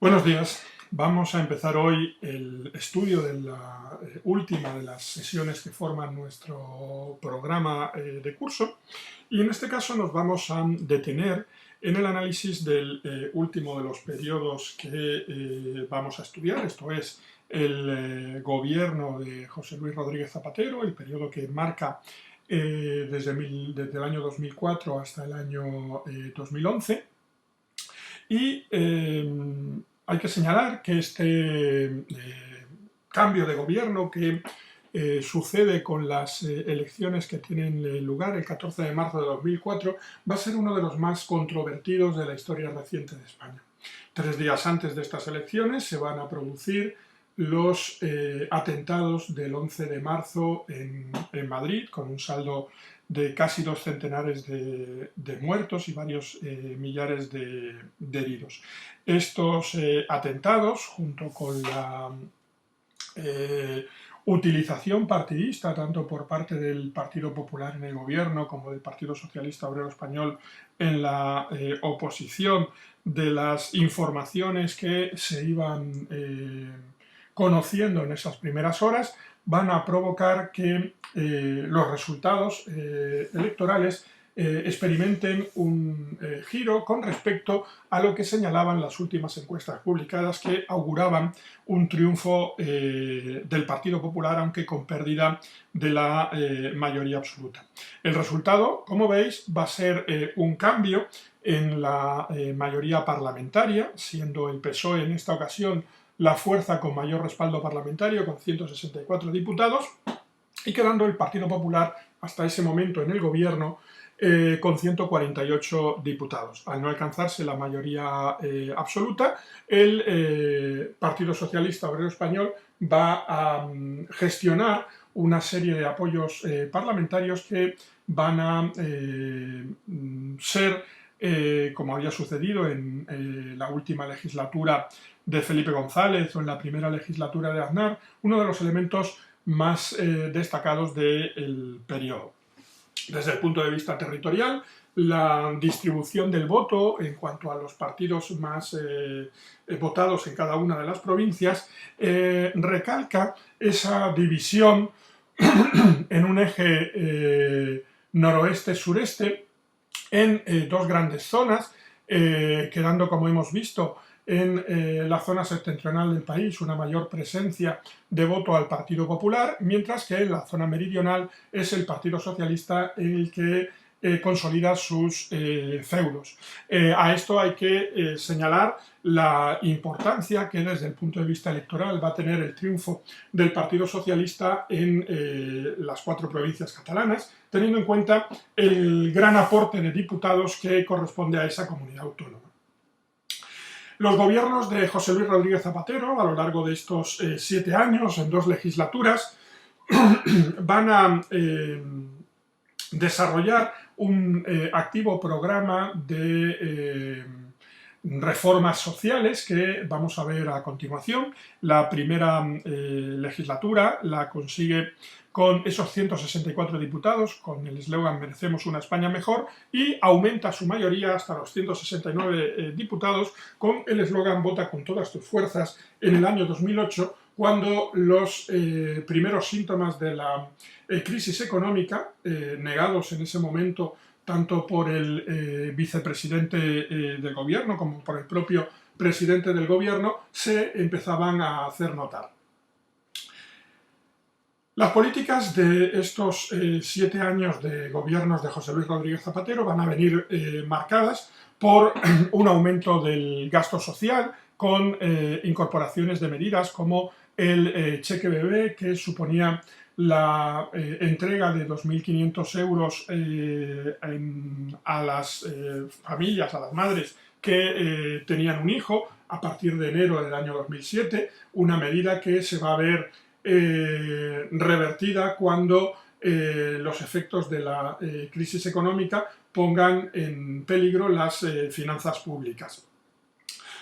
Buenos días. Vamos a empezar hoy el estudio de la última de las sesiones que forman nuestro programa de curso, y en este caso nos vamos a detener en el análisis del último de los periodos que vamos a estudiar, esto es el gobierno de José Luis Rodríguez Zapatero, el periodo que marca desde el año 2004 hasta el año 2011. Y hay que señalar que este cambio de gobierno que sucede con las elecciones que tienen lugar el 14 de marzo de 2004 va a ser uno de los más controvertidos de la historia reciente de España. 3 días antes de estas elecciones se van a producir los atentados del 11 de marzo en Madrid, con un saldo de casi 2 centenares de muertos y varios millares de heridos. Estos atentados, junto con la utilización partidista, tanto por parte del Partido Popular en el gobierno como del Partido Socialista Obrero Español en la oposición, de las informaciones que se iban conociendo en esas primeras horas, van a provocar que los resultados electorales experimenten un giro con respecto a lo que señalaban las últimas encuestas publicadas, que auguraban un triunfo del Partido Popular, aunque con pérdida de la mayoría absoluta. El resultado, como veis, va a ser un cambio en la mayoría parlamentaria, siendo el PSOE en esta ocasión la fuerza con mayor respaldo parlamentario, con 164 diputados, y quedando el Partido Popular hasta ese momento en el gobierno con 148 diputados. Al no alcanzarse la mayoría absoluta, el Partido Socialista Obrero Español va a gestionar una serie de apoyos parlamentarios que van a ser, como había sucedido en la última legislatura de Felipe González o en la primera legislatura de Aznar, uno de los elementos más destacados del periodo. Desde el punto de vista territorial, la distribución del voto en cuanto a los partidos más votados en cada una de las provincias recalca esa división en un eje noroeste-sureste en dos grandes zonas, quedando, como hemos visto, en la zona septentrional del país una mayor presencia de voto al Partido Popular, mientras que en la zona meridional es el Partido Socialista el que consolida sus feudos. A esto hay que señalar la importancia que desde el punto de vista electoral va a tener el triunfo del Partido Socialista en las 4 provincias catalanas, teniendo en cuenta el gran aporte de diputados que corresponde a esa comunidad autónoma. Los gobiernos de José Luis Rodríguez Zapatero, a lo largo de estos 7 años, en 2 legislaturas, van a desarrollar un activo programa de reformas sociales que vamos a ver a continuación. La primera legislatura la consigue con esos 164 diputados, con el eslogan "Merecemos una España mejor", y aumenta su mayoría hasta los 169 diputados con el eslogan "Vota con todas tus fuerzas" en el año 2008, cuando los primeros síntomas de la crisis económica, negados en ese momento tanto por el vicepresidente del gobierno como por el propio presidente del gobierno, se empezaban a hacer notar. Las políticas de estos 7 años de gobiernos de José Luis Rodríguez Zapatero van a venir marcadas por un aumento del gasto social, con incorporaciones de medidas como el cheque bebé, que suponía la entrega de 2.500 euros a las familias, a las madres que tenían un hijo a partir de enero del año 2007, una medida que se va a ver revertida cuando los efectos de la crisis económica pongan en peligro las finanzas públicas.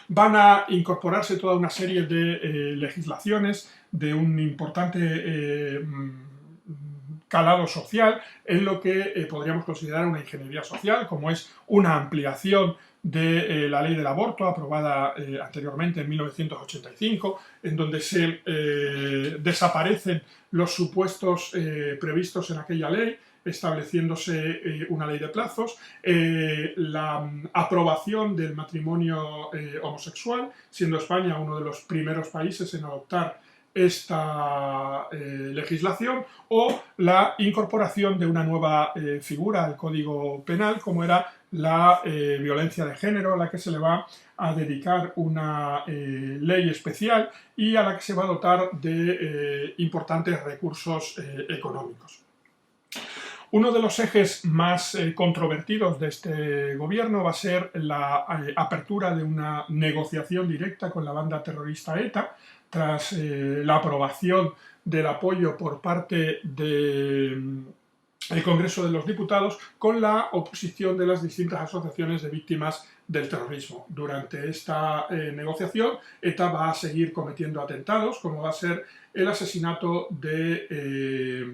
Van a incorporarse toda una serie de legislaciones de un importante calado social en lo que podríamos considerar una ingeniería social, como es una ampliación de la ley del aborto, aprobada anteriormente en 1985, en donde se desaparecen los supuestos previstos en aquella ley, estableciéndose una ley de plazos, la aprobación del matrimonio homosexual, siendo España uno de los primeros países en adoptar esta legislación, o la incorporación de una nueva figura al Código Penal, como era la violencia de género, a la que se le va a dedicar una ley especial y a la que se va a dotar de importantes recursos económicos. Uno de los ejes más controvertidos de este gobierno va a ser la apertura de una negociación directa con la banda terrorista ETA, tras la aprobación del apoyo por parte del Congreso de los Diputados, con la oposición de las distintas asociaciones de víctimas del terrorismo. Durante esta negociación, ETA va a seguir cometiendo atentados, como va a ser el asesinato de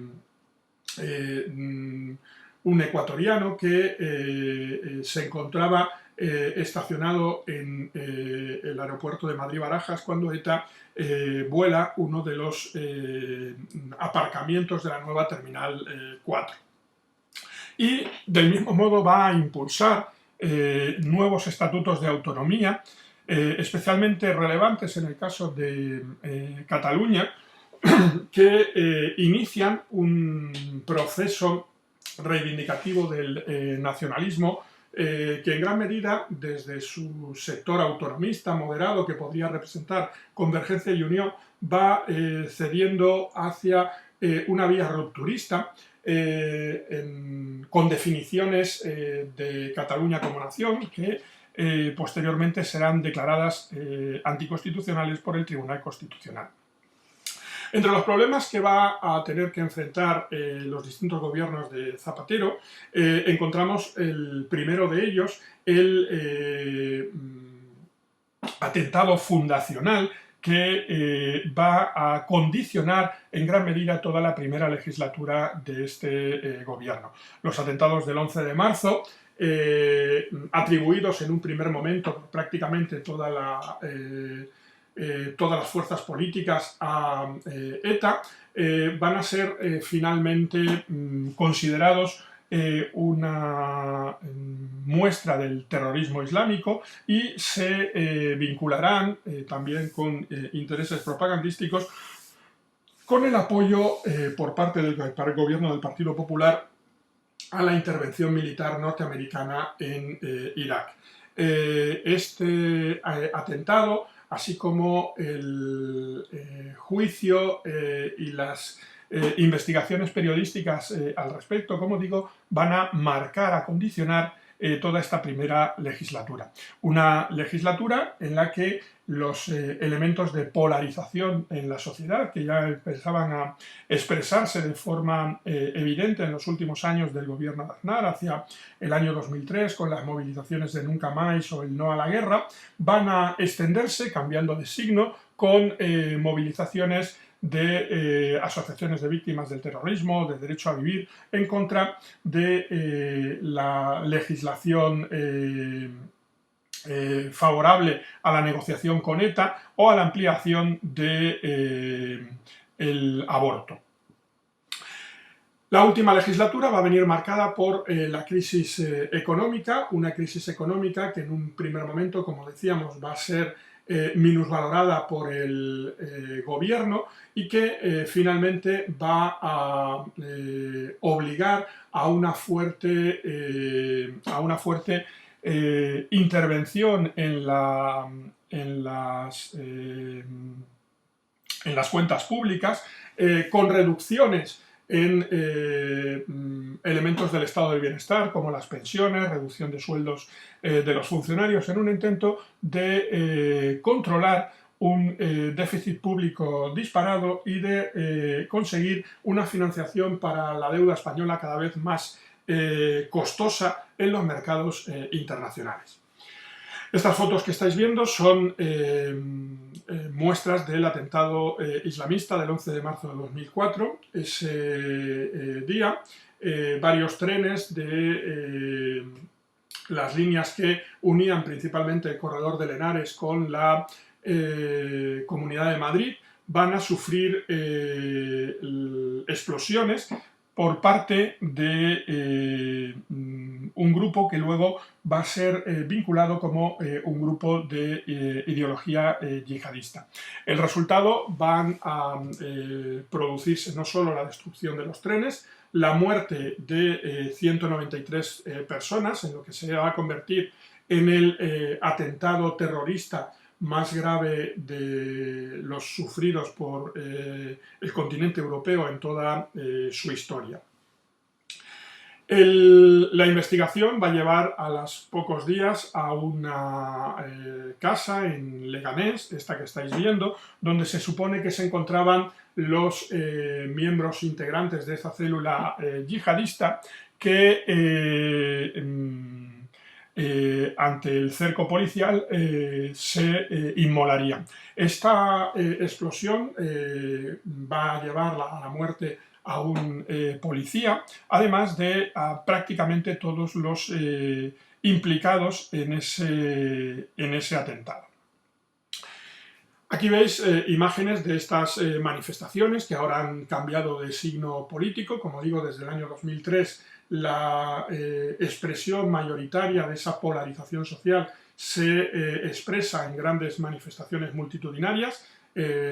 un ecuatoriano que se encontraba estacionado en el aeropuerto de Madrid-Barajas cuando ETA vuela uno de los aparcamientos de la nueva Terminal 4. Y del mismo modo va a impulsar nuevos estatutos de autonomía, especialmente relevantes en el caso de Cataluña, que inician un proceso reivindicativo del nacionalismo que en gran medida, desde su sector autonomista moderado, que podría representar Convergencia y Unión, va cediendo hacia una vía rupturista, con definiciones de Cataluña como nación que posteriormente serán declaradas anticonstitucionales por el Tribunal Constitucional. Entre los problemas que va a tener que enfrentar los distintos gobiernos de Zapatero, encontramos el primero de ellos, el atentado fundacional que va a condicionar en gran medida toda la primera legislatura de este gobierno. Los atentados del 11 de marzo, atribuidos en un primer momento por prácticamente todas las fuerzas políticas a ETA, van a ser finalmente considerados una muestra del terrorismo islámico y se vincularán también con intereses propagandísticos, con el apoyo por parte del gobierno del Partido Popular a la intervención militar norteamericana en Irak. Este atentado, así como el juicio y las investigaciones periodísticas al respecto, como digo, van a marcar, a condicionar toda esta primera legislatura. Una legislatura en la que los elementos de polarización en la sociedad, que ya empezaban a expresarse de forma evidente en los últimos años del gobierno de Aznar, hacia el año 2003, con las movilizaciones de Nunca Más o el No a la Guerra, van a extenderse, cambiando de signo, con movilizaciones de asociaciones de víctimas del terrorismo, de derecho a vivir, en contra de la legislación favorable a la negociación con ETA o a la ampliación del aborto. La última legislatura va a venir marcada por la crisis económica, una crisis económica que en un primer momento, como decíamos, va a ser minusvalorada por el gobierno y que finalmente va a obligar a una fuerte intervención en las cuentas públicas, con reducciones en elementos del estado del bienestar, como las pensiones, reducción de sueldos de los funcionarios, en un intento de controlar un déficit público disparado y de conseguir una financiación para la deuda española cada vez más costosa en los mercados internacionales. Estas fotos que estáis viendo son muestras del atentado islamista del 11 de marzo de 2004. Ese día, varios trenes de las líneas que unían principalmente el corredor de Henares con la Comunidad de Madrid van a sufrir explosiones por parte de un grupo que luego va a ser vinculado como un grupo de ideología yihadista. El resultado van a producirse no solo la destrucción de los trenes, la muerte de 193 personas, en lo que se va a convertir en el atentado terrorista más grave de los sufridos por el continente europeo en toda su historia. La investigación va a llevar a los pocos días a una casa en Leganés, esta que estáis viendo, donde se supone que se encontraban los miembros integrantes de esa célula yihadista que ante el cerco policial se inmolarían. Esta explosión va a llevar a la muerte a un policía, además de a prácticamente todos los implicados en ese atentado. Aquí veis imágenes de estas manifestaciones que ahora han cambiado de signo político. Como digo, desde el año 2003 la expresión mayoritaria de esa polarización social se expresa en grandes manifestaciones multitudinarias.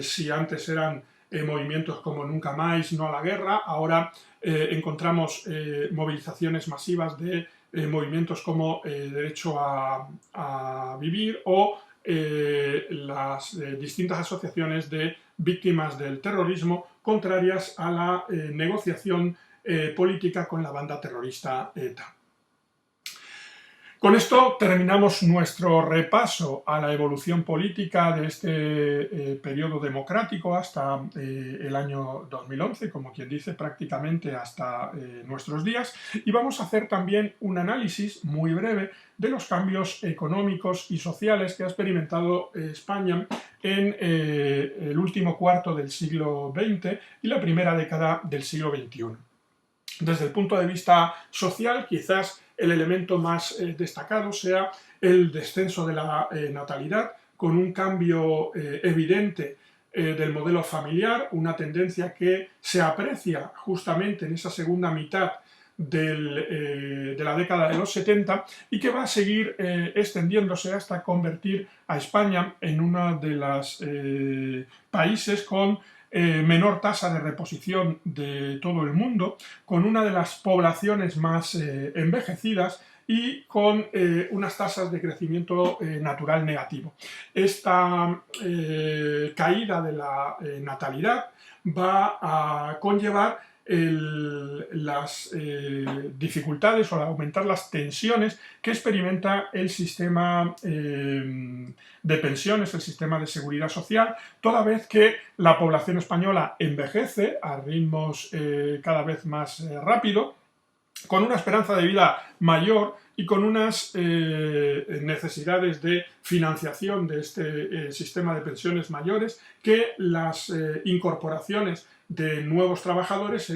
Si antes eran movimientos como Nunca Más, No a la Guerra, ahora encontramos movilizaciones masivas de movimientos como Derecho a Vivir o las distintas asociaciones de víctimas del terrorismo contrarias a la negociación política con la banda terrorista ETA. Con esto terminamos nuestro repaso a la evolución política de este periodo democrático hasta el año 2011, como quien dice, prácticamente hasta nuestros días, y vamos a hacer también un análisis muy breve de los cambios económicos y sociales que ha experimentado España en el último cuarto del siglo XX y la primera década del siglo XXI. Desde el punto de vista social, quizás el elemento más destacado sea el descenso de la natalidad, con un cambio evidente del modelo familiar, una tendencia que se aprecia justamente en esa segunda mitad de la década de los 70 y que va a seguir extendiéndose hasta convertir a España en uno de los países con menor tasa de reposición de todo el mundo, con una de las poblaciones más envejecidas y con unas tasas de crecimiento natural negativo. Esta caída de la natalidad va a conllevar las dificultades o aumentar las tensiones que experimenta el sistema de pensiones, el sistema de seguridad social, toda vez que la población española envejece a ritmos cada vez más rápido, con una esperanza de vida mayor y con unas necesidades de financiación de este sistema de pensiones mayores que las incorporaciones de nuevos trabajadores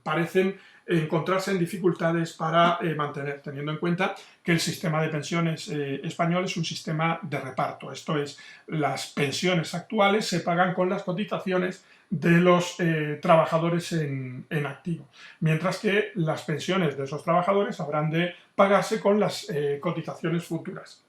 parecen encontrarse en dificultades para mantener, teniendo en cuenta que el sistema de pensiones español es un sistema de reparto. Esto es, las pensiones actuales se pagan con las cotizaciones de los trabajadores en activo, mientras que las pensiones de esos trabajadores habrán de pagarse con las cotizaciones futuras.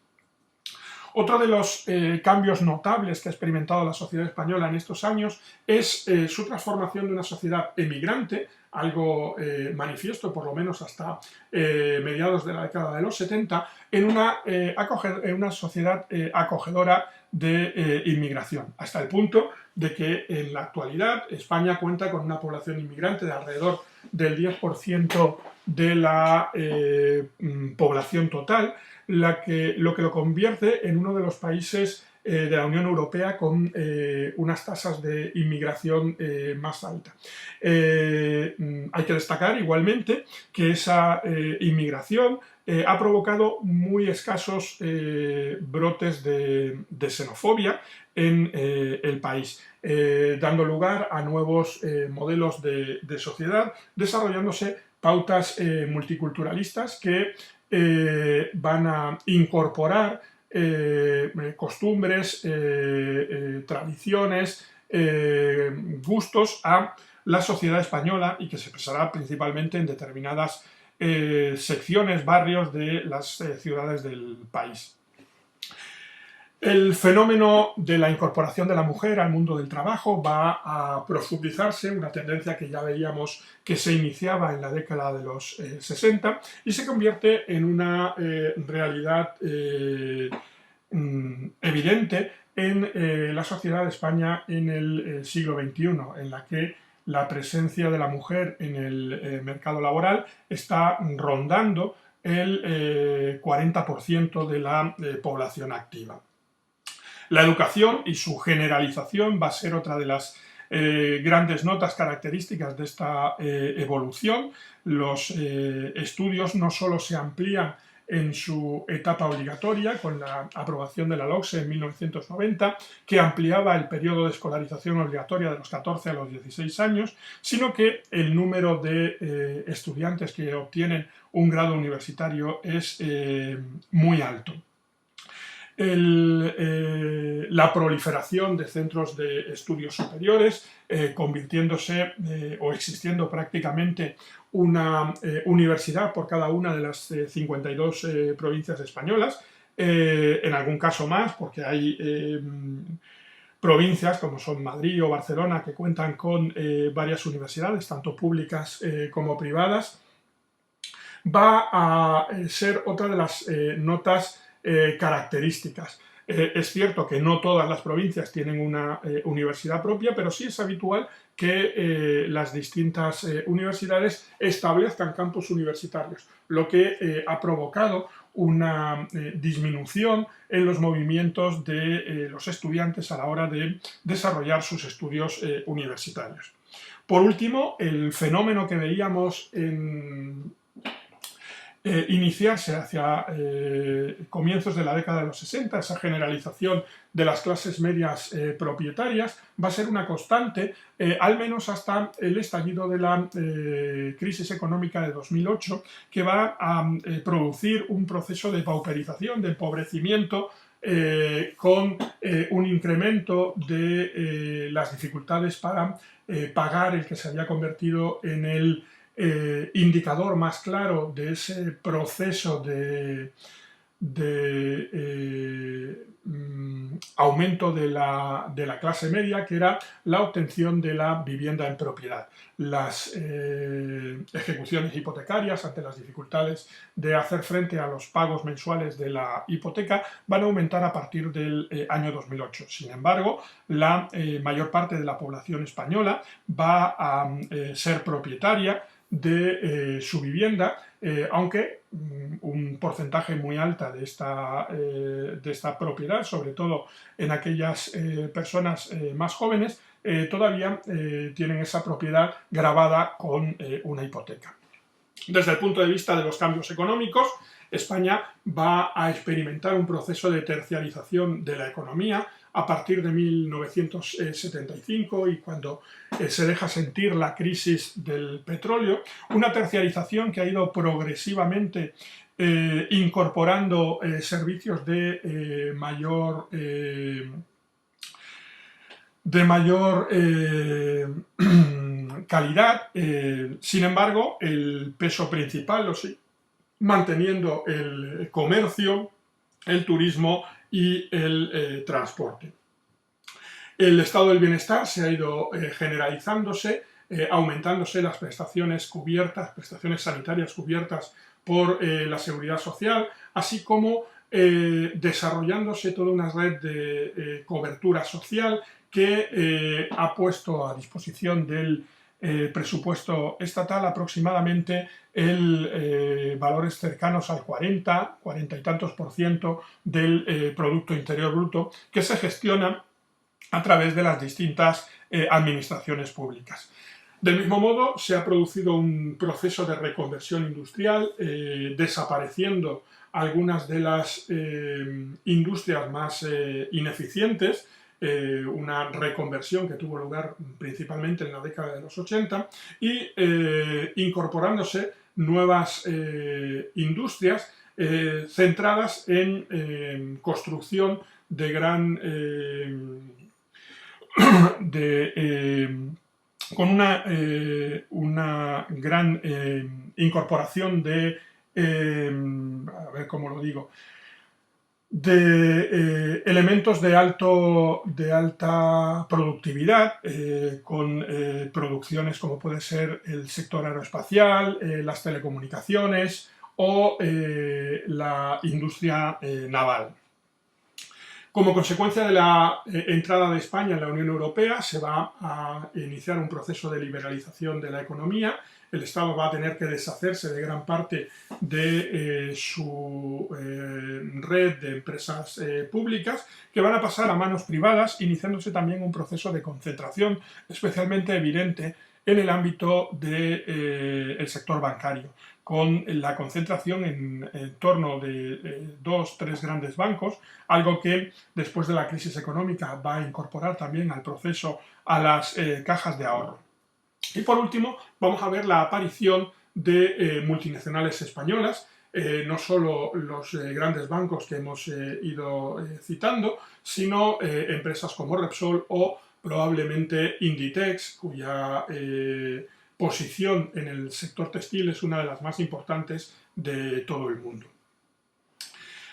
Otro de los cambios notables que ha experimentado la sociedad española en estos años es su transformación de una sociedad emigrante, algo manifiesto por lo menos hasta mediados de la década de los 70, en una sociedad acogedora de inmigración, hasta el punto de que en la actualidad España cuenta con una población inmigrante de alrededor del 10% de la población total, lo que lo convierte en uno de los países de la Unión Europea con unas tasas de inmigración más altas. Hay que destacar igualmente que esa inmigración ha provocado muy escasos brotes de xenofobia en el país, dando lugar a nuevos modelos de sociedad, desarrollándose pautas multiculturalistas que van a incorporar costumbres, tradiciones, gustos a la sociedad española y que se expresará principalmente en determinadas secciones, barrios de las ciudades del país. El fenómeno de la incorporación de la mujer al mundo del trabajo va a profundizarse, una tendencia que ya veíamos que se iniciaba en la década de los 60 y se convierte en una realidad evidente en la sociedad de España en el siglo XXI, en la que la presencia de la mujer en el mercado laboral está rondando el 40% de la población activa. La educación y su generalización va a ser otra de las grandes notas características de esta evolución. Los estudios no solo se amplían en su etapa obligatoria con la aprobación de la LOCSE en 1990, que ampliaba el periodo de escolarización obligatoria de los 14 a los 16 años, sino que el número de estudiantes que obtienen un grado universitario es muy alto. La proliferación de centros de estudios superiores, convirtiéndose o existiendo prácticamente una universidad por cada una de las 52 provincias españolas, en algún caso más, porque hay provincias como son Madrid o Barcelona que cuentan con varias universidades, tanto públicas como privadas, va a ser otra de las notas características. Es cierto que no todas las provincias tienen una universidad propia, pero sí es habitual que las distintas universidades establezcan campus universitarios, lo que ha provocado una disminución en los movimientos de los estudiantes a la hora de desarrollar sus estudios universitarios. Por último, el fenómeno que veíamos iniciarse hacia comienzos de la década de los 60, esa generalización de las clases medias propietarias, va a ser una constante, al menos hasta el estallido de la crisis económica de 2008, que va a producir un proceso de pauperización, de empobrecimiento, con un incremento de las dificultades para pagar el que se había convertido en el indicador más claro de ese proceso de aumento de la clase media, que era la obtención de la vivienda en propiedad. Las ejecuciones hipotecarias, ante las dificultades de hacer frente a los pagos mensuales de la hipoteca, van a aumentar a partir del año 2008. Sin embargo, la mayor parte de la población española va a ser propietaria de su vivienda, aunque un porcentaje muy alta de esta propiedad, sobre todo en aquellas personas más jóvenes, todavía tienen esa propiedad gravada con una hipoteca. Desde el punto de vista de los cambios económicos, España va a experimentar un proceso de terciarización de la economía a partir de 1975 y cuando se deja sentir la crisis del petróleo, una terciarización que ha ido progresivamente incorporando servicios de mayor calidad. Sin embargo, el peso principal lo sigue manteniendo el comercio, el turismo y el transporte. El estado del bienestar se ha ido generalizándose, aumentándose las prestaciones cubiertas, prestaciones sanitarias cubiertas por la seguridad social, así como desarrollándose toda una red de cobertura social que ha puesto a disposición del presupuesto estatal aproximadamente valores cercanos al 40 y tantos % del Producto Interior Bruto, que se gestiona a través de las distintas administraciones públicas. Del mismo modo, se ha producido un proceso de reconversión industrial, desapareciendo algunas de las industrias más ineficientes, una reconversión que tuvo lugar principalmente en la década de los 80 y incorporándose nuevas industrias centradas en construcción de gran con una gran incorporación de, a ver cómo lo digo, de elementos de alta productividad, con producciones como puede ser el sector aeroespacial, las telecomunicaciones o la industria naval. Como consecuencia de la entrada de España en la Unión Europea, se va a iniciar un proceso de liberalización de la economía. El Estado va a tener que deshacerse de gran parte de su red de empresas públicas, que van a pasar a manos privadas, iniciándose también un proceso de concentración especialmente evidente en el ámbito del sector bancario, con la concentración en torno de 2-3 grandes bancos, algo que después de la crisis económica va a incorporar también al proceso a las cajas de ahorro. Y por último, vamos a ver la aparición de multinacionales españolas, no solo los grandes bancos que hemos ido citando, sino empresas como Repsol o probablemente Inditex, cuya posición en el sector textil es una de las más importantes de todo el mundo.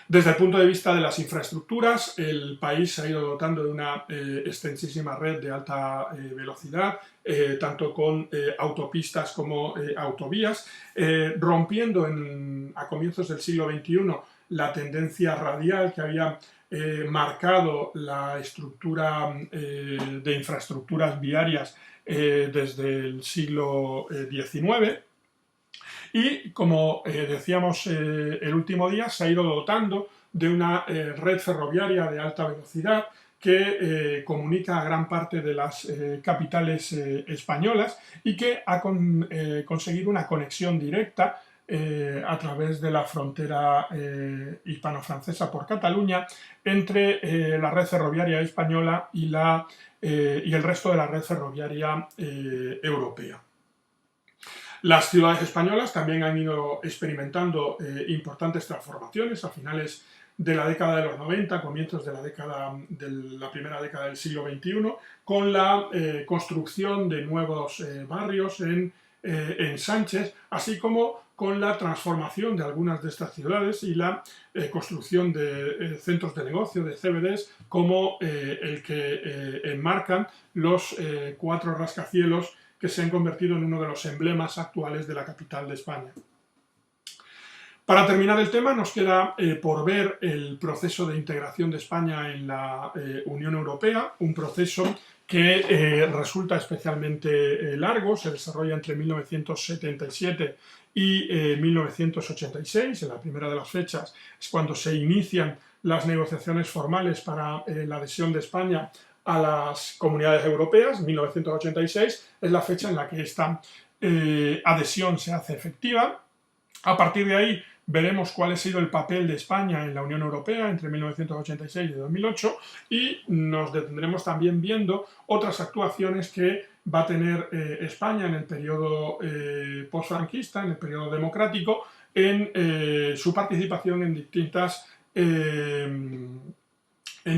Desde el punto de vista de las infraestructuras, el país se ha ido dotando de una extensísima red de alta velocidad, tanto con autopistas como autovías, rompiendo a comienzos del siglo XXI la tendencia radial que había marcado la estructura de infraestructuras viarias desde el siglo XIX. Y como decíamos el último día, se ha ido dotando de una red ferroviaria de alta velocidad que comunica a gran parte de las capitales españolas y que ha conseguido una conexión directa a través de la frontera hispano-francesa por Cataluña entre la red ferroviaria española y el resto de la red ferroviaria europea. Las ciudades españolas también han ido experimentando importantes transformaciones a finales de la década de los 90, comienzos de la primera década del siglo XXI, con la construcción de nuevos barrios en Sánchez, así como con la transformación de algunas de estas ciudades y la construcción de centros de negocio, de CBDs, como el que enmarcan los 4 rascacielos que se han convertido en uno de los emblemas actuales de la capital de España. Para terminar el tema, nos queda por ver el proceso de integración de España en la Unión Europea, un proceso que resulta especialmente largo, se desarrolla entre 1977 y 1986, en la primera de las fechas es cuando se inician las negociaciones formales para la adhesión de España a las comunidades europeas. 1986 es la fecha en la que esta adhesión se hace efectiva. A partir de ahí veremos cuál ha sido el papel de España en la Unión Europea entre 1986 y 2008 y nos detendremos también viendo otras actuaciones que va a tener España en el periodo postfranquista, en el periodo democrático, en su participación en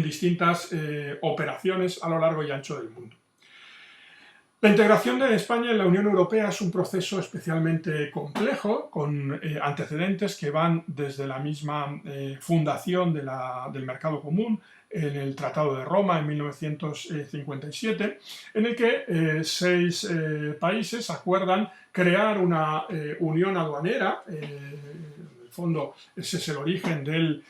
distintas operaciones a lo largo y ancho del mundo. La integración de España en la Unión Europea es un proceso especialmente complejo, con antecedentes que van desde la misma fundación del mercado común en el Tratado de Roma en 1957, en el que 6 países acuerdan crear una unión aduanera. En el fondo ese es el origen del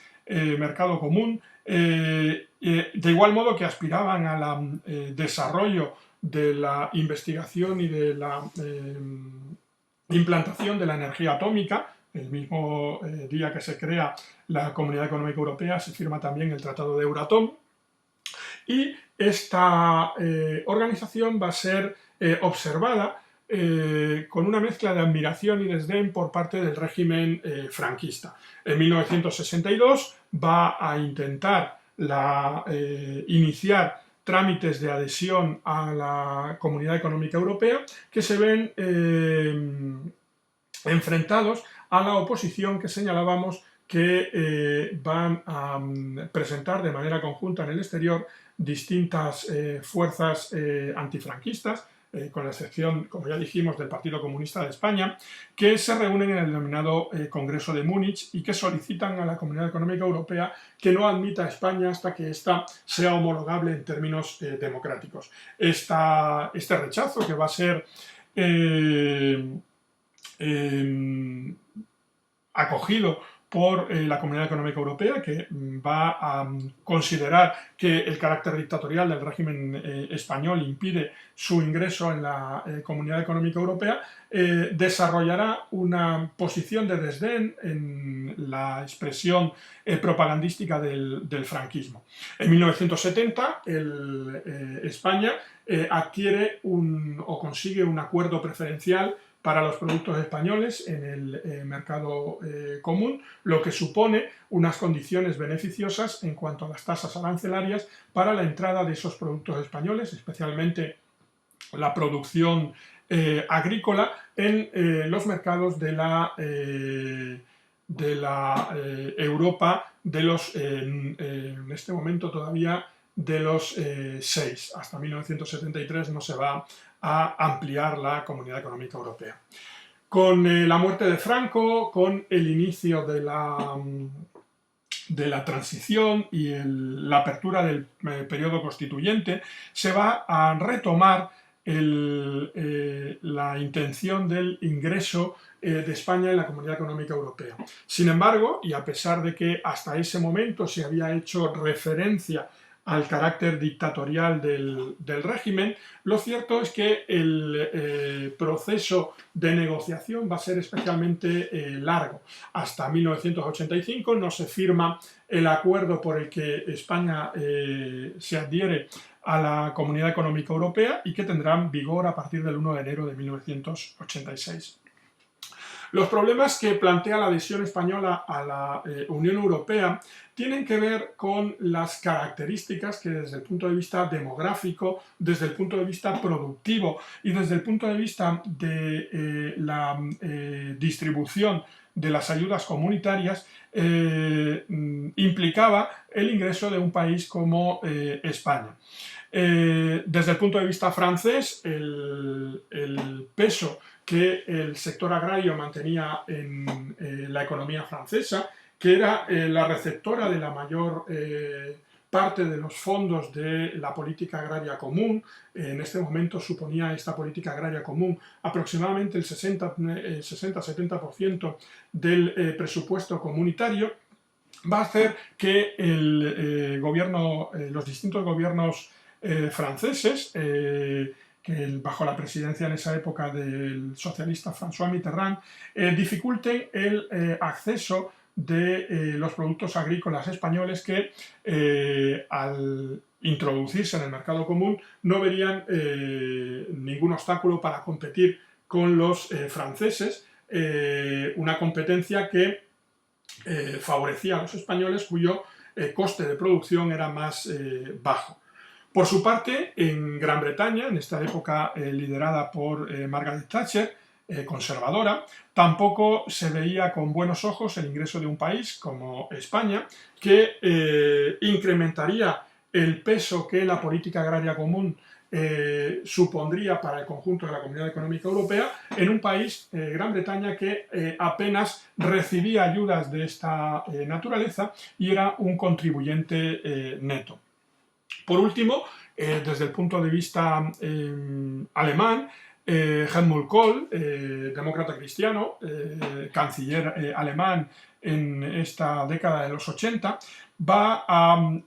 mercado común, de igual modo que aspiraban al desarrollo de la investigación y de la implantación de la energía atómica. El mismo día que se crea la Comunidad Económica Europea se firma también el Tratado de Euratom, y esta organización va a ser observada con una mezcla de admiración y desdén por parte del régimen franquista. En 1962 va a intentar iniciar trámites de adhesión a la Comunidad Económica Europea que se ven enfrentados a la oposición que señalábamos que van a presentar de manera conjunta en el exterior distintas fuerzas antifranquistas, con la excepción, como ya dijimos, del Partido Comunista de España, que se reúnen en el denominado Congreso de Múnich y que solicitan a la Comunidad Económica Europea que no admita a España hasta que ésta sea homologable en términos democráticos. Este rechazo, que va a ser acogido por la Comunidad Económica Europea, que va a considerar que el carácter dictatorial del régimen español impide su ingreso en la Comunidad Económica Europea, desarrollará una posición de desdén en la expresión propagandística del franquismo. En 1970, España adquiere o consigue un acuerdo preferencial para los productos españoles en el mercado común, lo que supone unas condiciones beneficiosas en cuanto a las tasas arancelarias para la entrada de esos productos españoles, especialmente la producción agrícola, en los mercados de la Europa de los, en este momento todavía, de los 6. Hasta 1973 no se va a ampliar la Comunidad Económica Europea. Con la muerte de Franco, con el inicio de la transición y la apertura del periodo constituyente, se va a retomar la intención del ingreso de España en la Comunidad Económica Europea. Sin embargo, y a pesar de que hasta ese momento se había hecho referencia al carácter dictatorial del régimen, lo cierto es que el proceso de negociación va a ser especialmente largo. Hasta 1985 no se firma el acuerdo por el que España se adhiere a la Comunidad Económica Europea y que tendrá vigor a partir del 1 de enero de 1986. Los problemas que plantea la adhesión española a la Unión Europea tienen que ver con las características que desde el punto de vista demográfico, desde el punto de vista productivo y desde el punto de vista de la distribución de las ayudas comunitarias implicaba el ingreso de un país como España. Desde el punto de vista francés, el peso que el sector agrario mantenía en la economía francesa, que era la receptora de la mayor parte de los fondos de la política agraria común. En este momento suponía esta política agraria común aproximadamente el 60-70% del presupuesto comunitario, va a hacer que los distintos gobiernos franceses, que bajo la presidencia en esa época del socialista François Mitterrand, dificulten el acceso de los productos agrícolas españoles que al introducirse en el mercado común no verían ningún obstáculo para competir con los franceses, una competencia que favorecía a los españoles cuyo coste de producción era más bajo. Por su parte, en Gran Bretaña, en esta época liderada por Margaret Thatcher, conservadora, tampoco se veía con buenos ojos el ingreso de un país como España, que incrementaría el peso que la política agraria común supondría para el conjunto de la Comunidad Económica Europea en un país, Gran Bretaña, que apenas recibía ayudas de esta naturaleza y era un contribuyente neto. Por último, desde el punto de vista alemán, Helmut Kohl, demócrata cristiano, canciller alemán en esta década de los 80, va a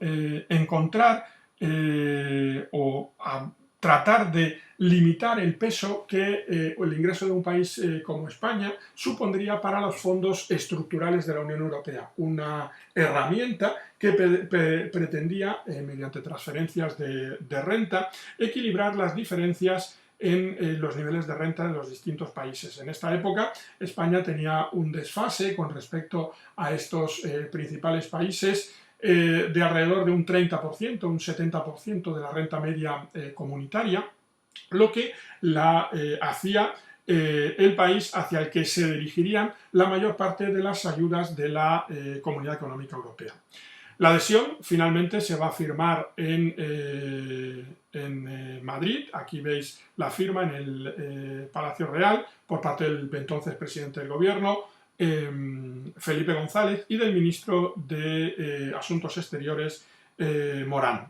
encontrar o a tratar de limitar el peso que el ingreso de un país como España supondría para los fondos estructurales de la Unión Europea, una herramienta que pretendía, mediante transferencias de renta, equilibrar las diferencias en los niveles de renta de los distintos países. En esta época, España tenía un desfase con respecto a estos principales países de alrededor de un 30%, un 70% de la renta media comunitaria, lo que la hacía el país hacia el que se dirigirían la mayor parte de las ayudas de la Comunidad Económica Europea. La adhesión finalmente se va a firmar en Madrid. Aquí veis la firma en el Palacio Real por parte del entonces presidente del gobierno, Felipe González, y del ministro de Asuntos Exteriores, Morán.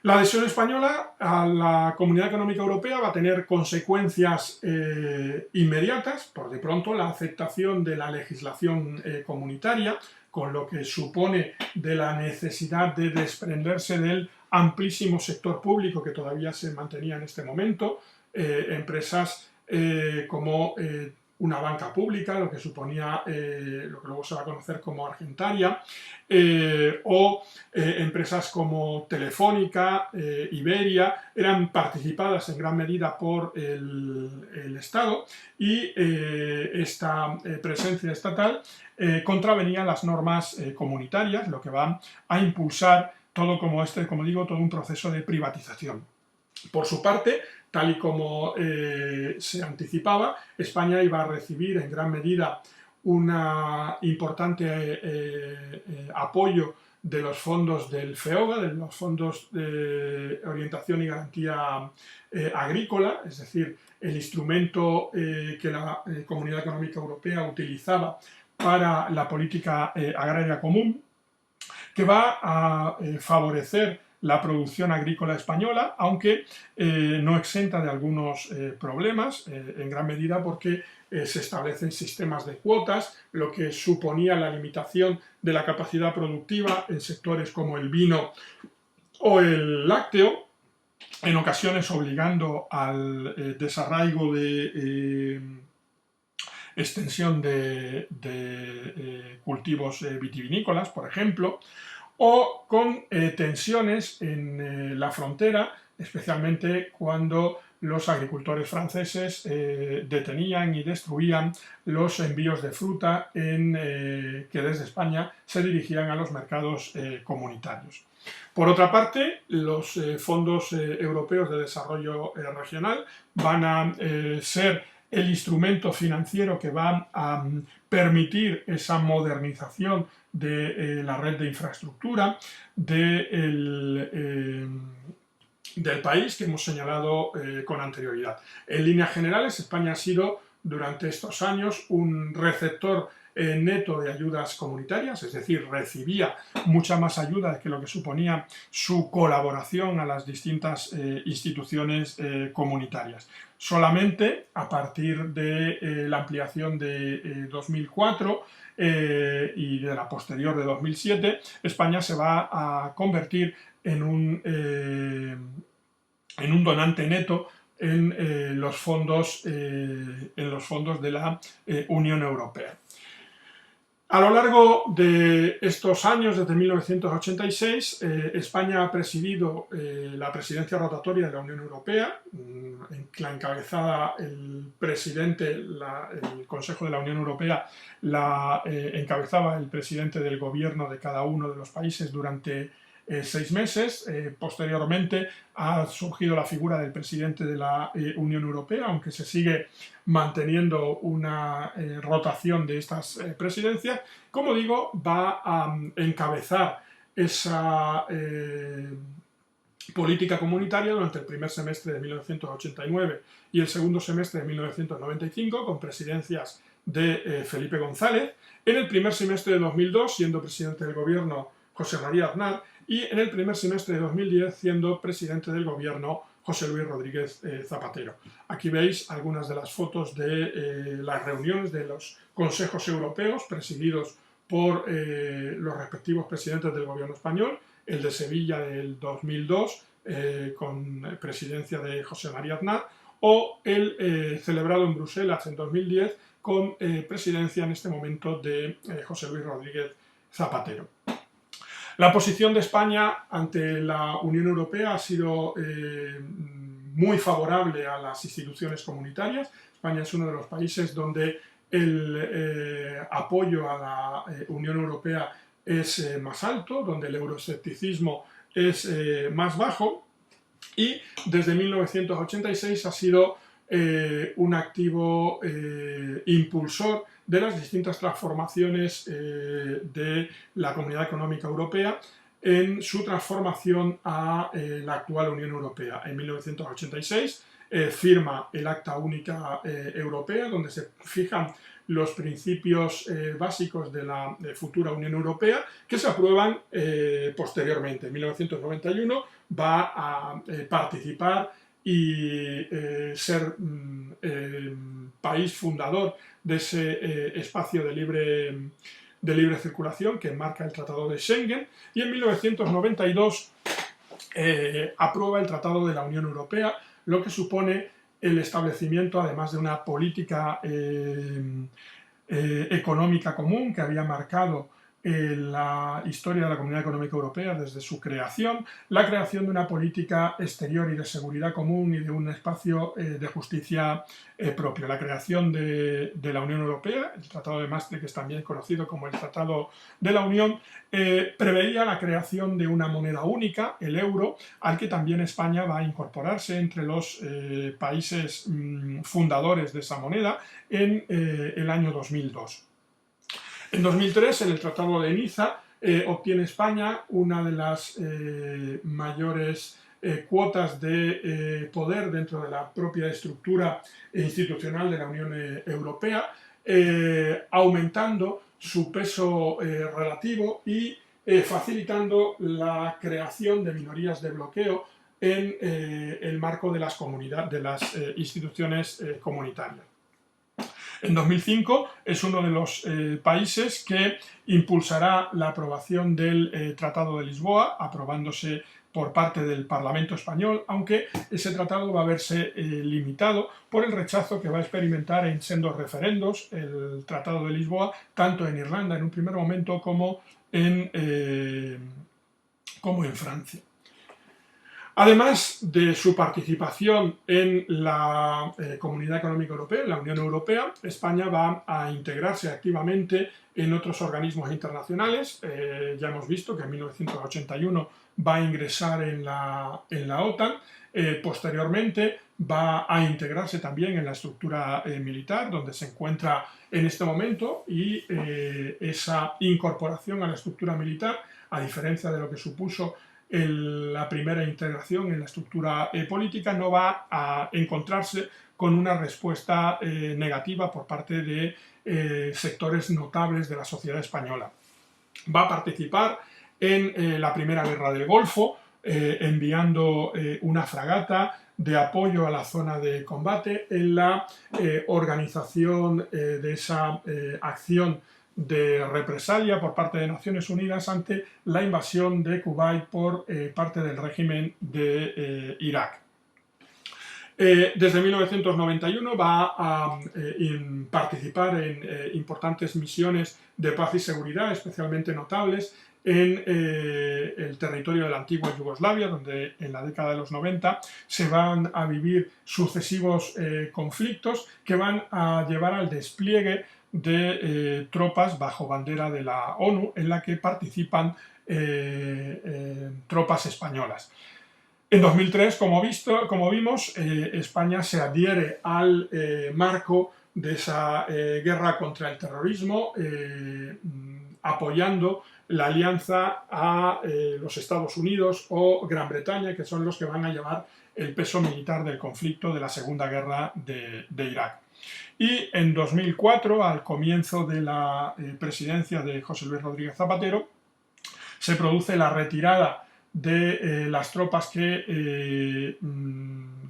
La adhesión española a la Comunidad Económica Europea va a tener consecuencias inmediatas. Por de pronto, la aceptación de la legislación comunitaria, con lo que supone de la necesidad de desprenderse del amplísimo sector público que todavía se mantenía en este momento, empresas como una banca pública, lo que suponía lo que luego se va a conocer como Argentaria, o empresas como Telefónica, Iberia, eran participadas en gran medida por el Estado, y esta presencia estatal contravenía las normas comunitarias, lo que va a impulsar todo como digo, todo un proceso de privatización. Por su parte, tal y como se anticipaba, España iba a recibir en gran medida un importante apoyo de los fondos del FEOGA, de los fondos de orientación y garantía agrícola, es decir, el instrumento que la Comunidad Económica Europea utilizaba para la política agraria común, que va a favorecer la producción agrícola española, aunque no exenta de algunos problemas, en gran medida porque se establecen sistemas de cuotas, lo que suponía la limitación de la capacidad productiva en sectores como el vino o el lácteo, en ocasiones obligando al desarraigo de extensión de cultivos vitivinícolas, por ejemplo, o con tensiones en la frontera, especialmente cuando los agricultores franceses detenían y destruían los envíos de fruta que desde España se dirigían a los mercados comunitarios. Por otra parte, los fondos europeos de desarrollo regional van a ser el instrumento financiero que va a permitir esa modernización de la red de infraestructura del país que hemos señalado con anterioridad. En líneas generales, España ha sido durante estos años un receptor neto de ayudas comunitarias, es decir, recibía mucha más ayuda que lo que suponía su colaboración a las distintas instituciones comunitarias. Solamente a partir de la ampliación de 2004 y de la posterior de 2007, España se va a convertir en un donante neto en los fondos de la Unión Europea. A lo largo de estos años, desde 1986, España ha presidido la presidencia rotatoria de la Unión Europea, la encabezaba el presidente, el Consejo de la Unión Europea la encabezaba el presidente del gobierno de cada uno de los países durante 6 meses. Posteriormente ha surgido la figura del presidente de la Unión Europea, aunque se sigue manteniendo una rotación de estas presidencias. Como digo, va a encabezar esa política comunitaria durante el primer semestre de 1989 y el segundo semestre de 1995, con presidencias de Felipe González. En el primer semestre de 2002, siendo presidente del gobierno José María Aznar, y en el primer semestre de 2010 siendo presidente del gobierno José Luis Rodríguez Zapatero. Aquí veis algunas de las fotos de las reuniones de los consejos europeos presididos por los respectivos presidentes del gobierno español, el de Sevilla del 2002 con presidencia de José María Aznar, o el celebrado en Bruselas en 2010 con presidencia en este momento de José Luis Rodríguez Zapatero. La posición de España ante la Unión Europea ha sido muy favorable a las instituciones comunitarias. España es uno de los países donde el apoyo a la Unión Europea es más alto, donde el euroescepticismo es más bajo, y desde 1986 ha sido un activo impulsor de las distintas transformaciones de la Comunidad Económica Europea en su transformación a la actual Unión Europea. En 1986 firma el Acta Única Europea, donde se fijan los principios básicos de la futura Unión Europea, que se aprueban posteriormente. En 1991 va a participar y ser país fundador de ese espacio de libre circulación que marca el Tratado de Schengen, y en 1992 aprueba el Tratado de la Unión Europea, lo que supone el establecimiento, además de una política económica común que había marcado la historia de la Comunidad Económica Europea desde su creación, la creación de una política exterior y de seguridad común y de un espacio de justicia propio. La creación de la Unión Europea, el Tratado de Maastricht, que es también conocido como el Tratado de la Unión, preveía la creación de una moneda única, el euro, al que también España va a incorporarse entre los países fundadores de esa moneda en el año 2002. En 2003, en el Tratado de Niza, obtiene España una de las mayores cuotas de poder dentro de la propia estructura institucional de la Unión Europea, aumentando su peso relativo y facilitando la creación de minorías de bloqueo en el marco de las instituciones comunitarias. En 2005 es uno de los países que impulsará la aprobación del Tratado de Lisboa, aprobándose por parte del Parlamento español, aunque ese tratado va a verse limitado por el rechazo que va a experimentar en sendos referendos el Tratado de Lisboa, tanto en Irlanda en un primer momento como en Francia. Además de su participación en la Comunidad Económica Europea, en la Unión Europea, España va a integrarse activamente en otros organismos internacionales. Ya hemos visto que en 1981 va a ingresar en la OTAN. Posteriormente va a integrarse también en la estructura militar, donde se encuentra en este momento, y esa incorporación a la estructura militar, a diferencia de lo que supuso la primera integración en la estructura política, no va a encontrarse con una respuesta negativa por parte de sectores notables de la sociedad española. Va a participar en la Primera Guerra del Golfo, enviando una fragata de apoyo a la zona de combate, en la organización de esa acción de represalia por parte de Naciones Unidas ante la invasión de Kuwait por parte del régimen de Irak. Desde 1991 va a participar en importantes misiones de paz y seguridad, especialmente notables en el territorio de la antigua Yugoslavia, donde en la década de los 90 se van a vivir sucesivos conflictos que van a llevar al despliegue de tropas bajo bandera de la ONU, en la que participan tropas españolas. En 2003, como vimos, España se adhiere al marco de esa guerra contra el terrorismo, apoyando la alianza a los Estados Unidos o Gran Bretaña, que son los que van a llevar el peso militar del conflicto de la Segunda Guerra de Irak. Y en 2004, al comienzo de la presidencia de José Luis Rodríguez Zapatero, se produce la retirada de las tropas que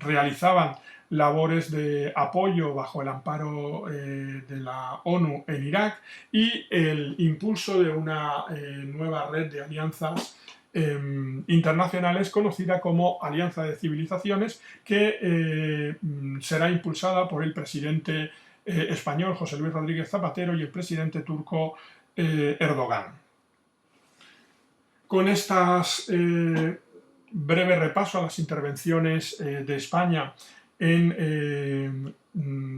realizaban labores de apoyo bajo el amparo de la ONU en Irak, y el impulso de una nueva red de alianzas internacionales conocida como Alianza de Civilizaciones, que será impulsada por el presidente español José Luis Rodríguez Zapatero y el presidente turco Erdogan. Con estas breve repaso a las intervenciones de España en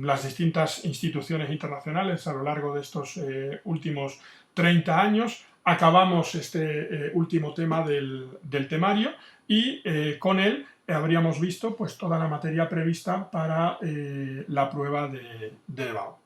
las distintas instituciones internacionales a lo largo de estos últimos 30 años, acabamos este último tema del temario, y con él habríamos visto pues toda la materia prevista para la prueba de EBAU.